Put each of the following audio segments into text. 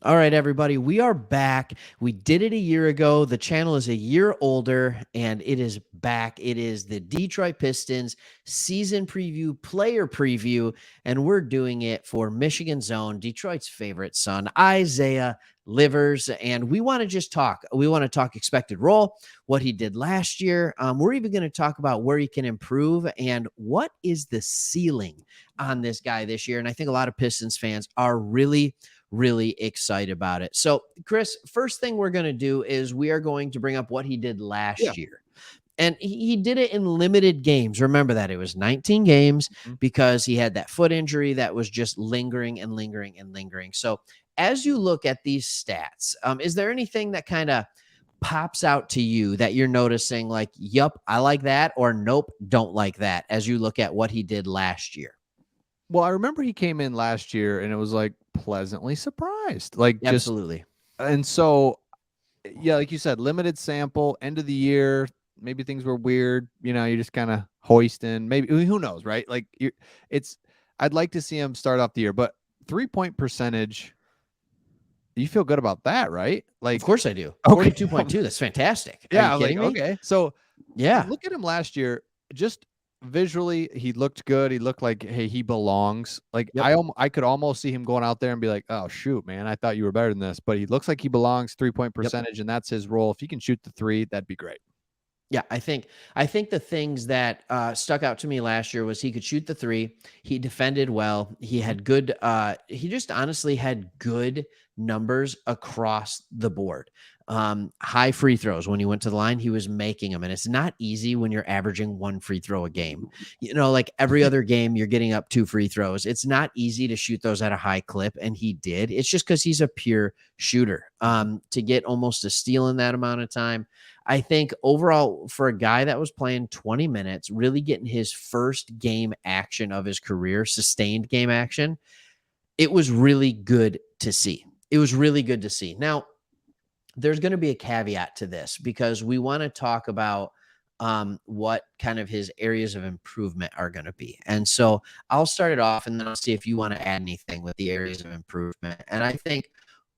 All right, everybody, we are back. We did it a year ago. The channel is a year older and it is back. It is the Detroit Pistons season preview, player preview, and we're doing it for Michigan's own, Detroit's favorite son, Isaiah Livers. And we want to just talk. We want to talk expected role, what he did last year. We're even going to talk about where he can improve and what is the ceiling on this guy this year. And I think a lot of Pistons fans are really excited about it. So, Chris, first thing we're going to do is we are going to bring up what he did Yeah. last year. And he did it in limited games. Remember that it was 19 games Mhm. because he had that foot injury that was just lingering and lingering and lingering. So, as you look at these stats, is there anything that kind of pops out to you that you're noticing like, yup, I like that, or nope, don't like that as you look at what he did last year? Well, I remember he came in last year and it was like pleasantly surprised. Like just Absolutely. and so yeah, like you said, limited sample, end of the year, maybe things were weird, you're just kind of hoisting. Maybe who knows, right? Like it's I'd like to see him start off the year, but 3-point percentage, you feel good about that, right? Of Like course I do. okay. 42.2. That's fantastic. Are Yeah, you I was like, kidding me? okay. So Yeah. look at him last year. Just visually, he looked good. He looked like, hey, he belongs. Like Yep. I could almost see him going out there and be like, oh shoot, man, I thought you were better than this. But he looks like he belongs. 3-point Yep. percentage, and that's his role. If he can shoot the three, that'd be great. Yeah, I think the things that stuck out to me last year was he could shoot the three. He defended well. He Mhm. had good. He just honestly had good numbers across the board. High free throws when he went to the line, he was making them, and it's not easy when you're averaging one free throw a game. Like every other game, you're getting up two free throws. It's not easy to shoot those at a high clip, and he did. It's just because he's a pure shooter. Mhm. To get almost a steal in that amount of time. I think overall, for a guy that was playing 20 minutes, really getting his first game action of his career, sustained game action, it was really good to see. It was really good to see. Now, there's going to be a caveat to this because we want to talk about what kind of his areas of improvement are going to be. And so I'll start it off and then I'll see if you want to add anything with the areas of improvement. And I think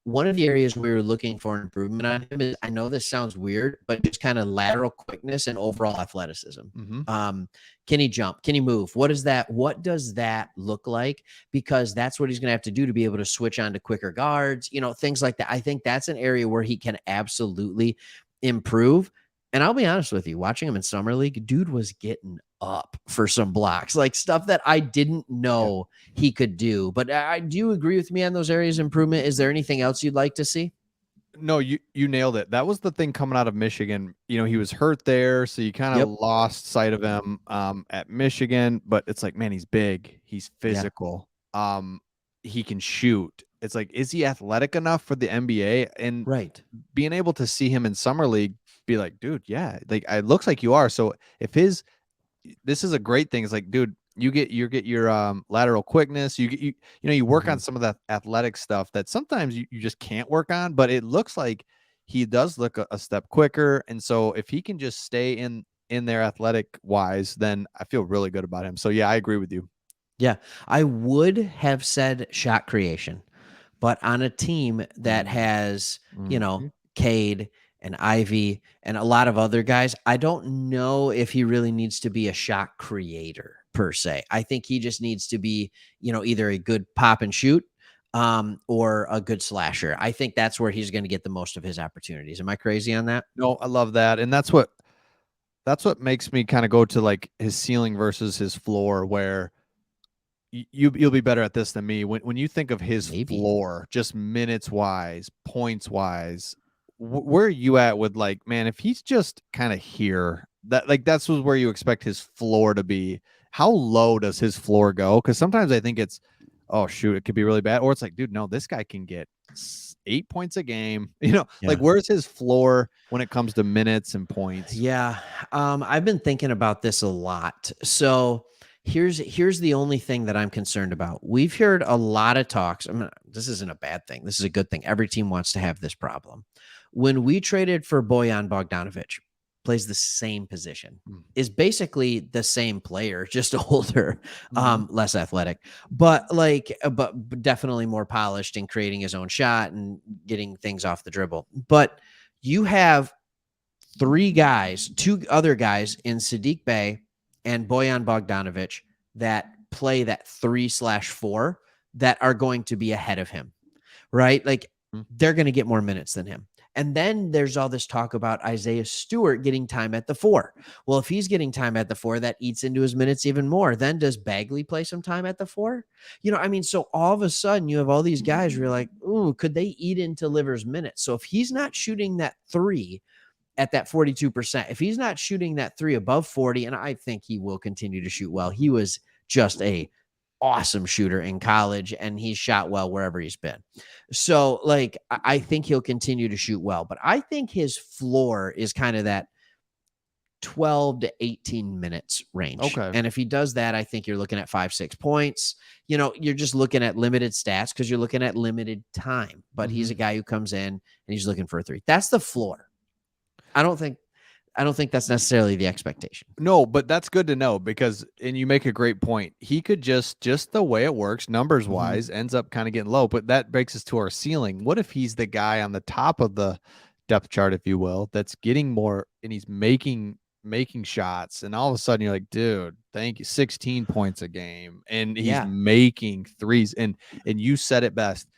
one of the areas we were looking for improvement on him is I know this sounds weird, but just kind of lateral quickness and overall athleticism. Mhm. Can he jump? Can he move? What is that? What does that look like? Because that's what he's going to have to do to be able to switch on to quicker guards, things like that. I think that's an area where he can absolutely improve. And I'll be honest with you, watching him in summer league, dude was getting up for some blocks, like stuff that I didn't Yeah. know he could do. But do you agree with me on those areas of improvement? Is there anything else you'd like to see? No, you nailed it. That was the thing coming out of Michigan. He was hurt there, so you kind of Yep. lost sight of him at Michigan. But it's like, man, he's big, he's Yeah. physical, he can shoot. It's like, is he athletic enough for the NBA? And Right. being able to see him in summer league, be like, dude, yeah, like it looks like you are. So if this is a great thing. It's like, dude, you get your lateral quickness. You work on Mhm. some of that athletic stuff that sometimes you just can't work on, but it looks like he does look a step quicker. And so if he can just stay in there athletic wise, then I feel really good about him. So yeah, I agree with you. Yeah. I would have said shot creation, but on a team that has, Mm-hmm. Cade and Ivy and a lot of other guys, I don't know if he really needs to be a shot creator per se. I think he just needs to be, either a good pop and shoot or a good slasher. I think that's where he's going to get the most of his opportunities. Am I crazy on that? No, I love that. And that's what makes me kind of go to like his ceiling versus his floor, where you'll be better at this than me. When you think of his Maybe. floor, just minutes wise, points wise, where are you at with like, man, if he's just kind of here, that's where you expect his floor to be. How low does his floor go? Because sometimes I think it's, oh shoot, it could be really bad, or it's like, dude, no, this guy can get 8 points a game. Like Yeah. where's his floor when it comes to minutes and points? Yeah. I've been thinking about this a lot. So here's the only thing that I'm concerned about. We've heard a lot of talks. This isn't a bad thing. This is a good thing. Every team wants to have this problem. When we traded for Boyan Bogdanovic, plays the same position, is basically the same player, just older, Mhm. less athletic, but definitely more polished in creating his own shot and getting things off the dribble. But you have two other guys in Sadiq Bey and Bojan Bogdanovic that play that 3/4 that are going to be ahead of him, right? Like Mhm. they're going to get more minutes than him. And then there's all this talk about Isaiah Stewart getting time at the 4. Well, if he's getting time at the 4, that eats into his minutes even more. Then does Bagley play some time at the 4? I mean, so all of a sudden you have all these guys where you're like, ooh, could they eat into Livers' minutes? So if he's not shooting that 3 at that 42%, if he's not shooting that 3 above 40, and I think he will continue to shoot well. He was just a awesome shooter in college, and he's shot well wherever he's been. So, like, I think he'll continue to shoot well, but I think his floor is kind of that 12 to 18 minutes range. Okay. And if he does that, I think you're looking at 5, 6 points. You're just looking at limited stats because you're looking at limited time. But he's a Mhm. guy who comes in and he's looking for a 3. That's the floor. I don't think that's necessarily the expectation. No, but that's good to know because, and you make a great point. He could just the way it works, numbers Mhm. wise, ends up kind of getting low. But that breaks us to our ceiling. What if he's the guy on the top of the depth chart, if you will, that's getting more and he's making shots, and all of a sudden you're like, dude, thank you, 16 points a game, and he's Yeah. making threes, and you said it best.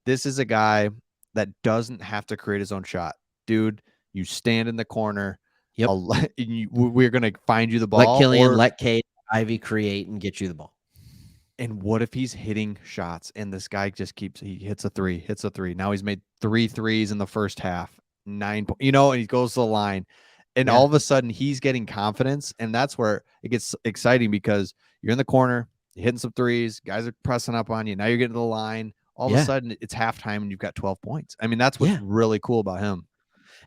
This is a guy that doesn't have to create his own shot, dude. You stand in the corner. Yep. We're gonna find you the Let ball, Killian, or let Cade, Ivy create and get you the ball. and what if he's hitting shots and this guy just keeps he hits a three, hits a three. Now he's made 3 threes in the first half, and he goes to the line, and Yeah. all of a sudden he's getting confidence, and that's where it gets exciting because you're in the corner, you're hitting some threes, guys are pressing up on you. Now you're getting to the line. All of a Yeah. sudden it's halftime and you've got 12 points. I mean, that's what's Yeah. really cool about him.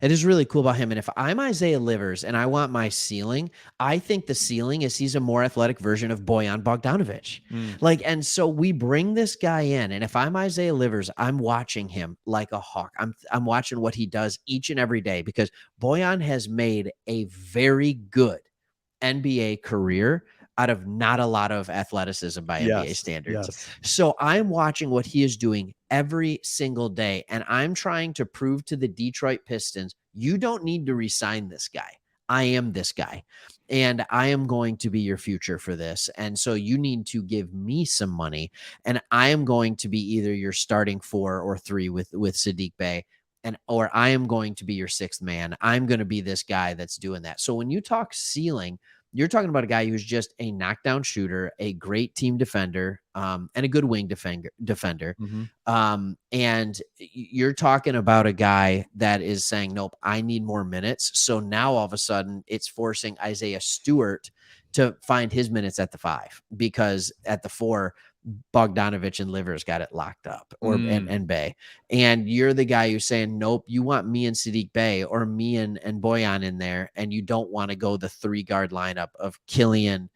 It is really cool about him. And if I'm Isaiah Livers and I want my ceiling, I think the ceiling is he's a more athletic version of Bojan Bogdanovic. Mm. And so we bring this guy in, and if I'm Isaiah Livers, I'm watching him like a hawk. I'm watching what he does each and every day because Bojan has made a very good NBA career out of not a lot of athleticism by NBA Yes. standards. Yes. So I'm watching what he is doing every single day, and I'm trying to prove to the Detroit Pistons, you don't need to resign this guy. I am this guy, and I am going to be your future for this. And so you need to give me some money, and I am going to be either your starting 4 or 3 with Sadiq Bey, or I am going to be your 6th man. I'm going to be this guy that's doing that. So when you talk ceiling, you're talking about a guy who's just a knockdown shooter, a great team defender, and a good wing defender. Mm-hmm. And you're talking about a guy that is saying, nope, I need more minutes. So now all of a sudden it's forcing Isaiah Stewart to find his minutes at the 5 because at the 4, Bogdanovich and Livers got it locked up, Mm. and Bay. And you're the guy who's saying, nope, you want me and Sadiq Bey or me and Boyan in there, and you don't want to go the 3 guard lineup of Killian,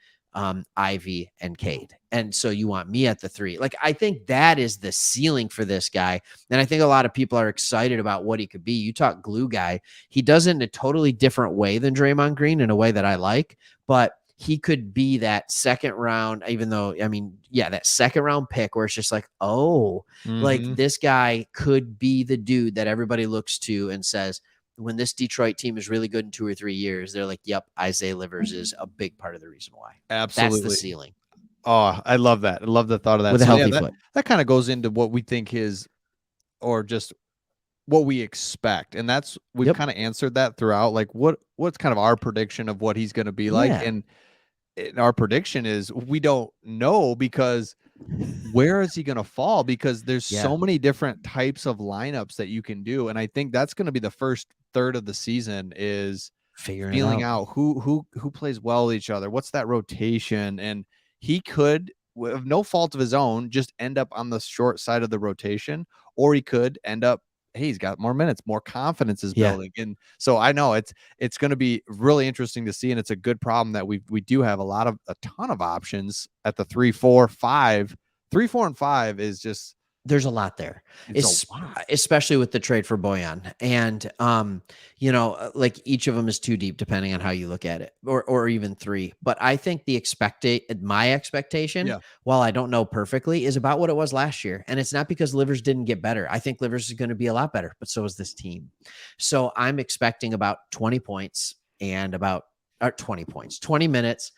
Ivy, and Cade. And so you want me at the 3. Like, I think that is the ceiling for this guy. And I think a lot of people are excited about what he could be. You talk glue guy. He does it in a totally different way than Draymond Green, in a way that I like, but he could be that second round, even though, I mean, yeah, that second round pick where it's just like, oh, like Mm-hmm. this guy could be the dude that everybody looks to and says, when this Detroit team is really good in 2 or 3 years, they're like, yep, Isaiah Livers is a big part of the reason why. That's the Absolutely. ceiling Oh, I love that. I love the thought of that. with a So yeah, healthy that foot. that kind of goes into what we think his, or just what we expect. And that's, we've Yep. kind of answered that throughout. Like what's kind of our prediction of what he's going to be like. Yeah. And our prediction is we don't know because where is he going to fall? Because there's Yeah. so many different types of lineups that you can do. And I think that's going to be the first third of the season is Figuring it feeling out. out who plays well with each other. What's that rotation? And he could, with no fault of his own, just end up on the short side of the rotation, or he could end up, hey, he's got more minutes, more confidence is Yeah. building. And so I know it's going to be really interesting to see, and it's a good problem that we do have a ton of options at the 3, 4, 5. 3, 4, and 5 is just There's a lot there, It's a lot. especially with the trade for Boyan. And, like each of them is too deep, depending on how you look at it, or even three. But I think my expectation, Yeah. while I don't know perfectly, is about what it was last year. And it's not because Livers didn't get better. I think Livers is going to be a lot better, but so is this team. So I'm expecting about 20 points and about 20 points, 20 minutes.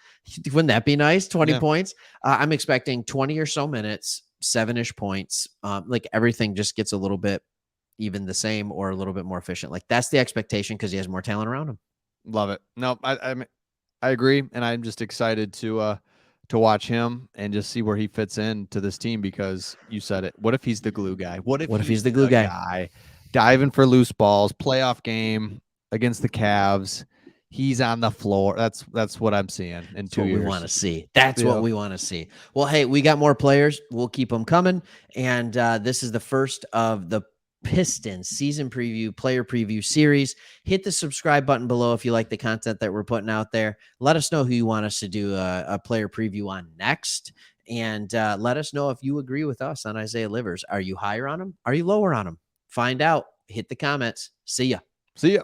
Wouldn't that be nice? 20 Yeah. points. I'm expecting 20 or so minutes, 7-ish points. Like everything just gets a little bit even the same or a little bit more efficient. Like that's the expectation because he has more talent around him. Love it. No, I agree, and I'm just excited to watch him and just see where he fits into this team because you said it. What if he's the glue guy? What if What if he's he's the glue the guy? guy diving for loose balls, playoff game against the Cavs? He's on the floor. That's what I'm seeing in That's 2 what we years. want to see. That's what Yeah. we want to see. Well, hey, we got more players. We'll keep them coming. And this is the first of the Pistons season preview, player preview series. Hit the subscribe button below if you like the content that we're putting out there. Let us know who you want us to do a player preview on next. And let us know if you agree with us on Isaiah Livers. Are you higher on him? Are you lower on him? Find out. Hit the comments. See ya. See ya.